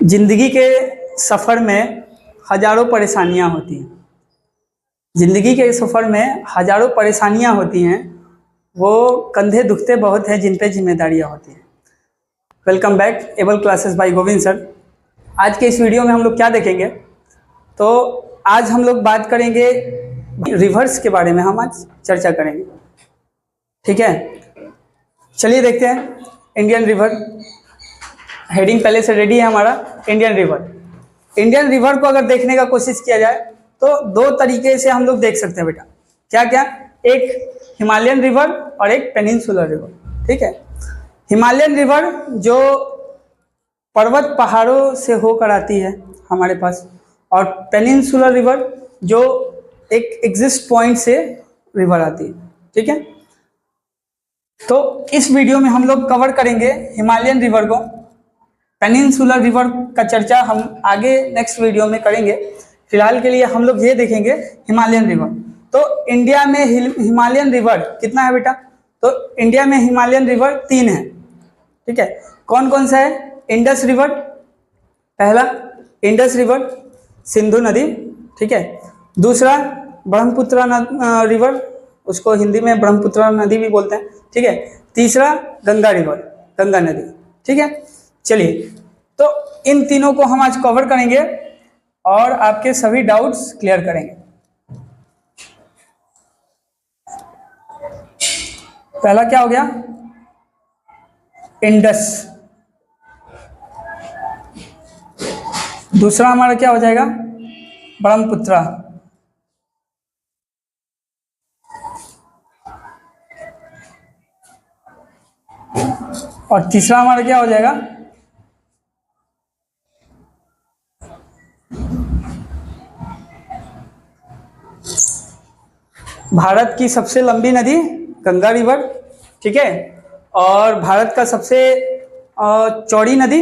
जिंदगी के सफ़र में हजारों परेशानियां होती हैं। जिंदगी के सफ़र में हजारों परेशानियां होती हैं। वो कंधे दुखते बहुत हैं जिन पे जिम्मेदारियां होती हैं। Welcome back able classes bye Govind sir. आज के इस वीडियो में हम लोग क्या देखेंगे, तो आज हम लोग बात करेंगे रिवर्स के बारे में। हम आज चर्चा करेंगे, ठीक है। चलिए देखते हैं। इंडियन रिवर, हेडिंग पहले से रेडी है हमारा। इंडियन रिवर, इंडियन रिवर को अगर देखने का कोशिश किया जाए तो दो तरीके से हम लोग देख सकते हैं बेटा। क्या क्या? एक हिमालयन रिवर और एक पेनिनसुलर रिवर, ठीक है। हिमालयन रिवर जो पर्वत पहाड़ों से होकर आती है हमारे पास, और पेनिनसुलर रिवर जो एक एग्जिस्ट पॉइंट से रिवर आती है, ठीक है। तो इस वीडियो में हम लोग कवर करेंगे हिमालयन रिवर को। पेनिनसुलर रिवर का चर्चा हम आगे नेक्स्ट वीडियो में करेंगे। फिलहाल के लिए हम लोग ये देखेंगे हिमालयन रिवर। तो इंडिया में हिमालयन रिवर कितना है बेटा? तो इंडिया में हिमालयन रिवर 3 है, ठीक है। कौन कौन सा है? इंडस रिवर पहला, इंडस रिवर सिंधु नदी, ठीक है। दूसरा ब्रह्मपुत्र रिवर, उसको हिंदी में ब्रह्मपुत्र नदी भी बोलते हैं, ठीक है। तीसरा गंगा रिवर, गंगा नदी, ठीक है। चलिए, तो इन तीनों को हम आज कवर करेंगे और आपके सभी डाउट्स क्लियर करेंगे। पहला क्या हो गया? इंडस। दूसरा हमारा क्या हो जाएगा? ब्रह्मपुत्र। और तीसरा हमारा क्या हो जाएगा? भारत की सबसे लंबी नदी गंगा रिवर, ठीक है। और भारत का सबसे चौड़ी नदी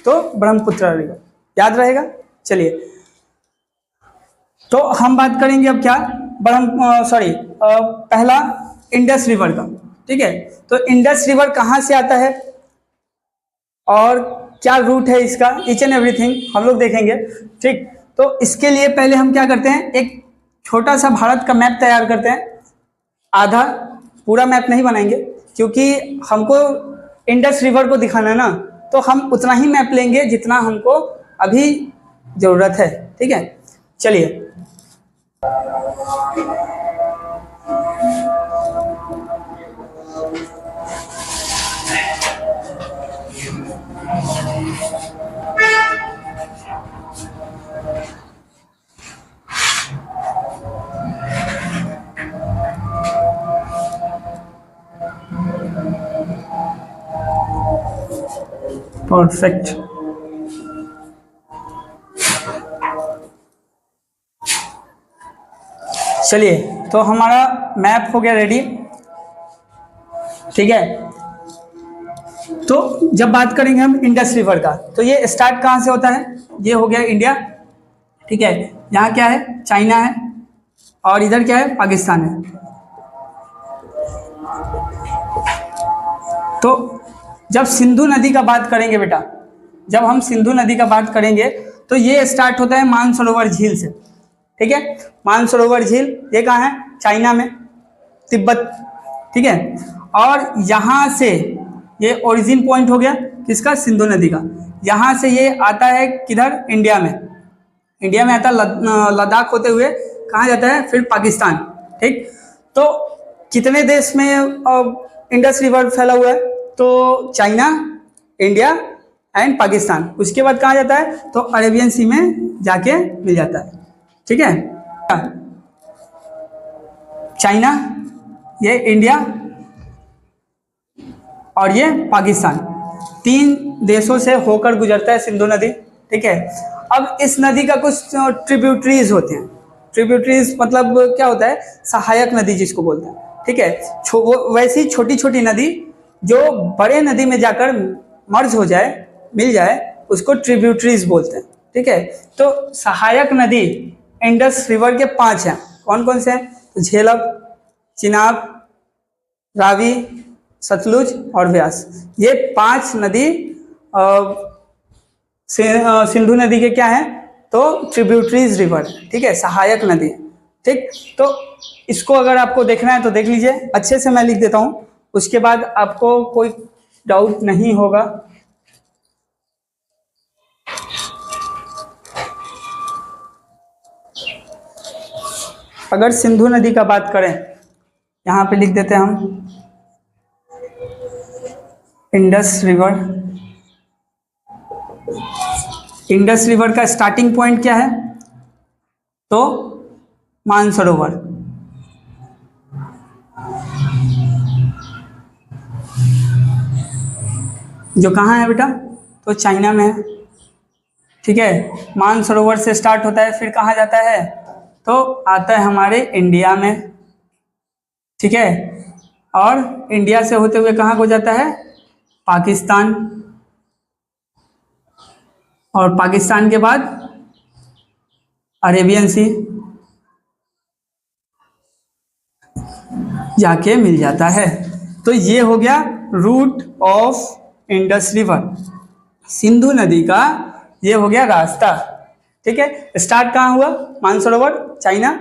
तो ब्रह्मपुत्र रिवर, याद रहेगा। चलिए, तो हम बात करेंगे अब क्या? पहला इंडस रिवर का, ठीक है। तो इंडस रिवर कहाँ से आता है और क्या रूट है इसका, ईच एंड एवरीथिंग हम लोग देखेंगे, ठीक। तो इसके लिए पहले हम क्या करते हैं, एक छोटा सा भारत का मैप तैयार करते हैं। आधा, पूरा मैप नहीं बनाएंगे क्योंकि हमको इंडस रिवर को दिखाना है ना, तो हम उतना ही मैप लेंगे जितना हमको अभी जरूरत है, ठीक है। चलिए, परफेक्ट। चलिए, तो हमारा मैप हो गया रेडी, ठीक है। तो जब बात करेंगे हम इंडस रिवर का, तो ये स्टार्ट कहाँ से होता है? ये हो गया इंडिया, ठीक है। यहाँ क्या है? चाइना है, और इधर क्या है? पाकिस्तान है। तो जब सिंधु नदी का बात करेंगे बेटा, जब हम सिंधु नदी का बात करेंगे तो ये स्टार्ट होता है मानसरोवर झील से, ठीक है। मानसरोवर झील ये कहाँ है? चाइना में, तिब्बत, ठीक है। और यहाँ से ये ओरिजिन पॉइंट हो गया किसका? सिंधु नदी का। यहाँ से ये आता है किधर? इंडिया में। इंडिया में आता है लद्दाख होते हुए कहाँ जाता है? फिर पाकिस्तान, ठीक। तो कितने देश में इंडस रिवर फैला हुआ है? तो चाइना, इंडिया एंड पाकिस्तान। उसके बाद कहाँ जाता है? तो अरेबियन सी में जाके मिल जाता है, ठीक है। चाइना, ये इंडिया और ये पाकिस्तान, 3 देशों से होकर गुजरता है सिंधु नदी, ठीक है। अब इस नदी का कुछ ट्रिब्यूटरीज होते हैं। ट्रिब्यूटरीज मतलब क्या होता है? सहायक नदी जिसको बोलते हैं, ठीक है। वैसी छोटी छोटी नदी जो बड़े नदी में जाकर मर्ज हो जाए, मिल जाए, उसको ट्रिब्यूटरीज बोलते हैं, ठीक है। तो सहायक नदी इंडस रिवर के 5 हैं। कौन कौन से हैं? तो झेलम, चिनाब, रावी, सतलुज और व्यास। ये 5 नदी सिंधु नदी के क्या है, तो ट्रिब्यूटरीज रिवर, ठीक है, सहायक नदी, ठीक। तो इसको अगर आपको देखना है तो देख लीजिए, अच्छे से मैं लिख देता हूँ, उसके बाद आपको कोई डाउट नहीं होगा। अगर सिंधु नदी का बात करें, यहाँ पे लिख देते हैं हम इंडस रिवर। इंडस रिवर का स्टार्टिंग पॉइंट क्या है, तो मानसरोवर, जो कहाँ है बेटा, तो चाइना में है, ठीक है। मानसरोवर से स्टार्ट होता है, फिर कहाँ जाता है, तो आता है हमारे इंडिया में, ठीक है। और इंडिया से होते हुए कहाँ को जाता है, पाकिस्तान, और पाकिस्तान के बाद अरेबियन सी जाके मिल जाता है। तो ये हो गया root of Indus river, Sindhu नदी का ये हो गया रास्ता, ठीक है। स्टार्ट कहाँ हुआ, मानसरोवर चाइना,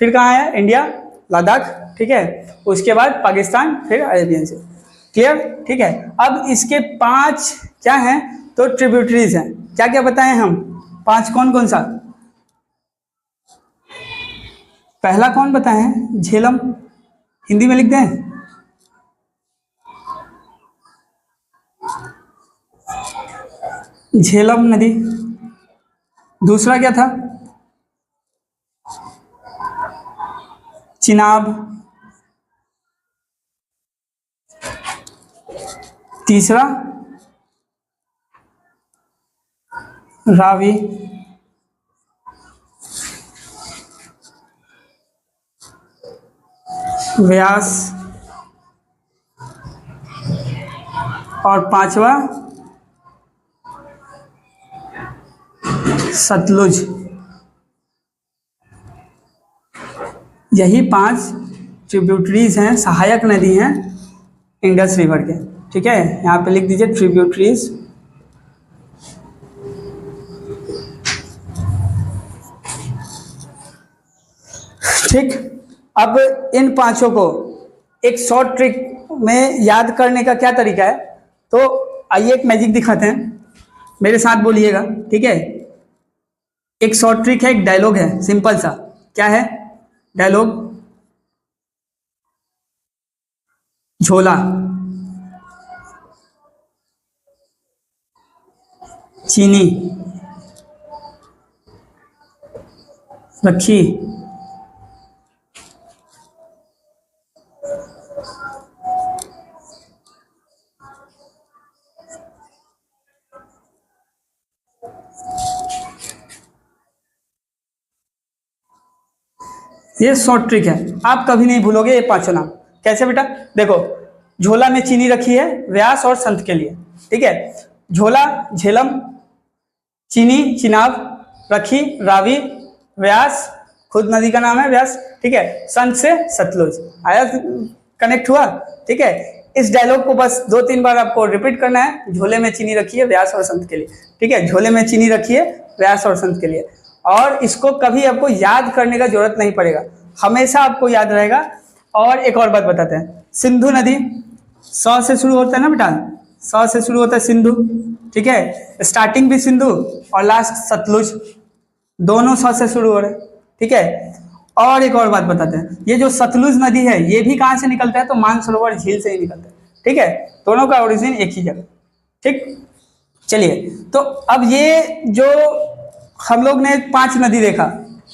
फिर कहाँ आया, इंडिया, लद्दाख, ठीक है, उसके बाद पाकिस्तान, फिर अरेबियन सी, क्लियर, ठीक है। अब इसके 5 क्या हैं, तो ट्रिब्यूटरीज हैं। क्या क्या बताएं हम, 5 कौन कौन सा, पहला कौन बताएं, झेलम, हिंदी में लिख दें, झेलम नदी। दूसरा क्या था, चिनाब। तीसरा रावी। व्यास। और 5वां सतलुज। यही 5 ट्रिब्यूटरीज हैं, सहायक नदी हैं इंडस रिवर के, ठीक है। यहाँ पे लिख दीजिए ट्रिब्यूटरीज, ठीक। अब इन 5 को एक शॉर्ट ट्रिक में याद करने का क्या तरीका है, तो आइए एक मैजिक दिखाते हैं, मेरे साथ बोलिएगा, ठीक है। एक शॉर्ट ट्रिक है, एक डायलॉग है, सिंपल सा, क्या है डायलॉग, झोला, चीनी रखी, ये शॉर्ट ट्रिक है, आप कभी नहीं भूलोगे ये 5 नाम। कैसे बेटा, देखो, झोला में चीनी रखी है व्यास और संत के लिए, ठीक है। झोला झेलम, चीनी चिनाब, रखी रावी, व्यास खुद नदी का नाम है व्यास, ठीक है, संत से सतलुज आया, कनेक्ट हुआ, ठीक है। इस डायलॉग को बस 2-3 बार आपको रिपीट करना है, झोले में चीनी रखी है व्यास और संत के लिए, ठीक है, झोले में चीनी रखी है व्यास और संत के लिए। और इसको कभी आपको याद करने का जरूरत नहीं पड़ेगा, हमेशा आपको याद रहेगा। और एक और बात बताते हैं, सिंधु नदी स से शुरू होता है ना बेटा, स से शुरू होता है सिंधु, ठीक है, स्टार्टिंग भी सिंधु और लास्ट सतलुज, दोनों स से शुरू हो रहे, ठीक है। और एक और बात बताते हैं, ये जो सतलुज नदी है ये भी कहाँ से निकलता है, तो मानसरोवर झील से ही निकलता है, ठीक है, दोनों का ओरिजिन एक ही जगह, ठीक। चलिए, तो अब ये जो हम लोग ने 5 नदी देखा,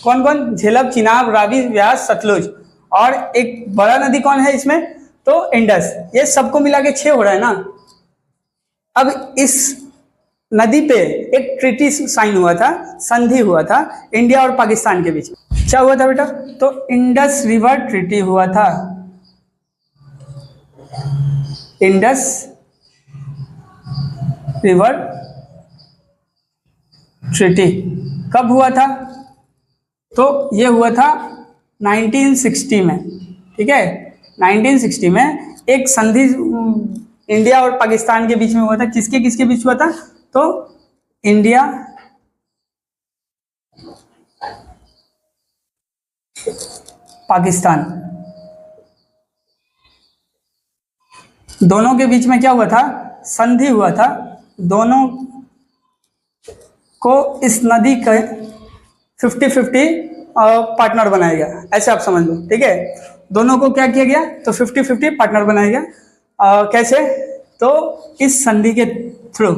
कौन कौन, झेलम, चिनाब, रावी, व्यास, सतलुज, और एक बड़ा नदी कौन है इसमें, तो इंडस, ये सबको मिला के 6 हो रहा है ना। अब इस नदी पे एक ट्रीटी साइन हुआ था, संधि हुआ था इंडिया और पाकिस्तान के बीच में, क्या हुआ था बेटा, तो इंडस रिवर ट्रीटी हुआ था, इंडस रिवर ट्रीटी कब हुआ था, तो ये हुआ था 1960 में, ठीक है। 1960 में एक संधि इंडिया और पाकिस्तान के बीच में हुआ था, किसके किसके बीच हुआ था, तो इंडिया, पाकिस्तान, दोनों के बीच में क्या हुआ था, संधि हुआ था। दोनों को इस नदी का 50-50 पार्टनर बनाया गया, ऐसे आप समझ लो, ठीक है। दोनों को क्या किया गया, तो 50-50 पार्टनर बनाया गया। कैसे, तो इस संधि के थ्रू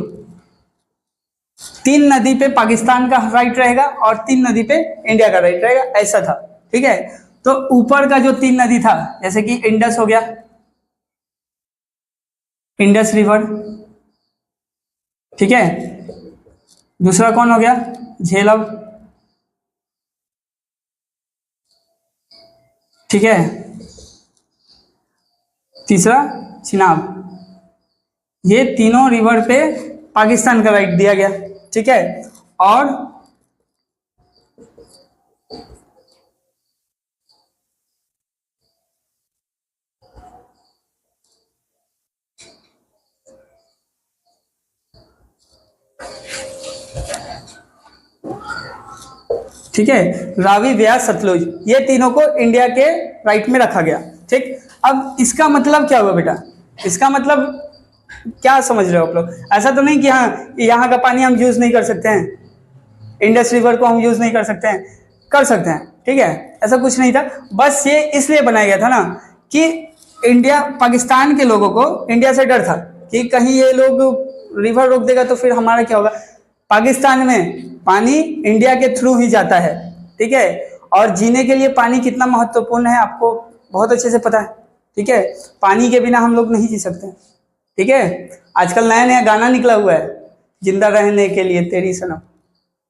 3 नदी पे पाकिस्तान का राइट रहेगा और 3 नदी पे इंडिया का राइट रहेगा, ऐसा था, ठीक है। तो ऊपर का जो 3 नदी था, जैसे कि इंडस हो गया, इंडस रिवर, ठीक है। दूसरा कौन हो गया, झेलम, ठीक है। तीसरा चिनाब। ये तीनों रिवर पे पाकिस्तान का राइट दिया गया, ठीक है। और ठीक है, रावी, व्यास, सतलुज, ये तीनों को इंडिया के राइट में रखा गया, ठीक। अब इसका मतलब क्या हुआ बेटा, इसका मतलब क्या समझ रहे हो आप लोग? ऐसा तो नहीं कि हाँ यहाँ का पानी हम यूज नहीं कर सकते हैं, इंडस रिवर को हम यूज नहीं कर सकते हैं, कर सकते हैं, ठीक है। ऐसा कुछ नहीं था, बस ये इसलिए बनाया गया था ना कि इंडिया, पाकिस्तान के लोगों को इंडिया से डर था कि कहीं ये लोग रिवर रोक देगा तो फिर हमारा क्या होगा। पाकिस्तान में पानी इंडिया के थ्रू ही जाता है, ठीक है। और जीने के लिए पानी कितना महत्वपूर्ण है आपको बहुत अच्छे से पता है, ठीक है। पानी के बिना हम लोग नहीं जी सकते, ठीक है। आजकल नया नया गाना निकला हुआ है, जिंदा रहने के लिए तेरी सनम,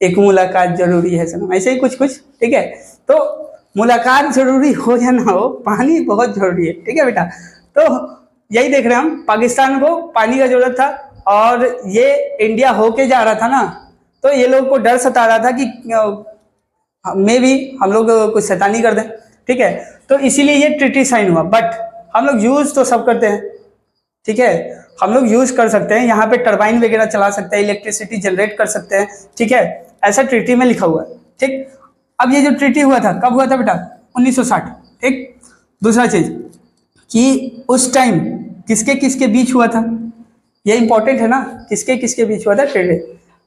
एक मुलाकात जरूरी है सनम, ऐसे ही कुछ कुछ, ठीक है। तो मुलाकात जरूरी हो या ना हो, पानी बहुत जरूरी है, ठीक है बेटा। तो यही देख रहे हैं हम, पाकिस्तान को पानी का जरूरत था और ये इंडिया होके जा रहा था ना, तो ये लोग को डर सता रहा था कि मे भी हम लोग कुछ शैतानी कर दें, ठीक है। तो इसीलिए ये ट्रीटी साइन हुआ। बट हम लोग यूज तो सब करते हैं, ठीक है। हम लोग यूज कर सकते हैं, यहाँ पे टरबाइन वगैरह चला सकते हैं, इलेक्ट्रिसिटी जनरेट कर सकते हैं, ठीक है। ऐसा ट्रीटी में लिखा हुआ है, ठीक। अब ये जो ट्रीटी हुआ था, कब हुआ था बेटा, 1960, ठीक। दूसरा चीज कि उस टाइम किसके किसके बीच हुआ था, ये इंपॉर्टेंट है ना, किसके किसके बीच हुआ था ट्रीटी,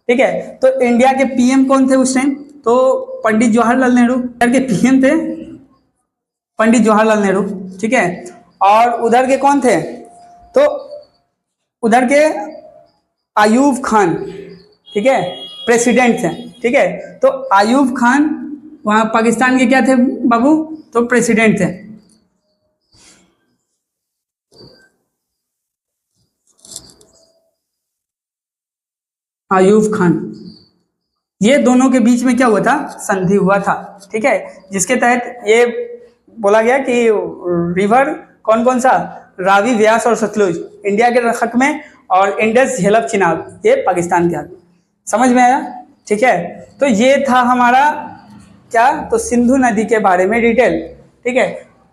ठीक है। तो इंडिया के पीएम कौन थे उस टाइम, तो पंडित जवाहरलाल नेहरू के पीएम थे, पंडित जवाहरलाल नेहरू, ठीक है। और उधर के कौन थे, तो उधर के आयूब खान, ठीक है, प्रेसिडेंट थे, ठीक है। तो आयूब खान वहां पाकिस्तान के क्या थे बाबू, तो प्रेसिडेंट थे। आयूब खान, ये दोनों के बीच में क्या हुआ था, संधि हुआ था, ठीक है। जिसके तहत ये बोला गया कि रिवर कौन कौन सा, रावी, व्यास और सतलुज इंडिया के हक में, और इंडस, झेलम, चिनाब ये पाकिस्तान के हक में। समझ में आया, ठीक है। तो ये था हमारा क्या, तो सिंधु नदी के बारे में डिटेल, ठीक है।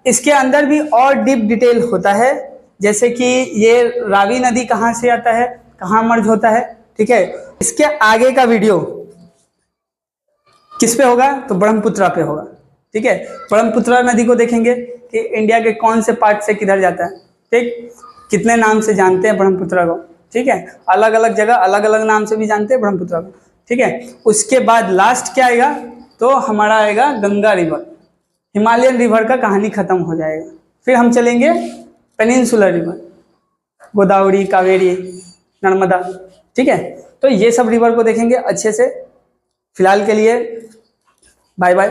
इसके अंदर भी और डीप डिटेल होता है, जैसे कि ये रावी नदी कहाँ से आता है, कहाँ मर्ज होता है, ठीक है। इसके आगे का वीडियो किस पे होगा, तो ब्रह्मपुत्रा पे होगा, ठीक है। ब्रह्मपुत्रा नदी को देखेंगे कि इंडिया के कौन से पार्ट से किधर जाता है, ठीक। कितने नाम से जानते हैं ब्रह्मपुत्रा को, ठीक है। अलग अलग जगह अलग अलग नाम से भी जानते हैं ब्रह्मपुत्रा को, ठीक है। उसके बाद लास्ट क्या आएगा, तो हमारा आएगा गंगा रिवर, हिमालयन रिवर का कहानी खत्म हो जाएगा। फिर हम चलेंगे पेनिनसुलर रिवर, गोदावरी, कावेरी, नर्मदा, ठीक है। तो ये सब रिवर को देखेंगे अच्छे से। फिलहाल के लिए बाय बाय।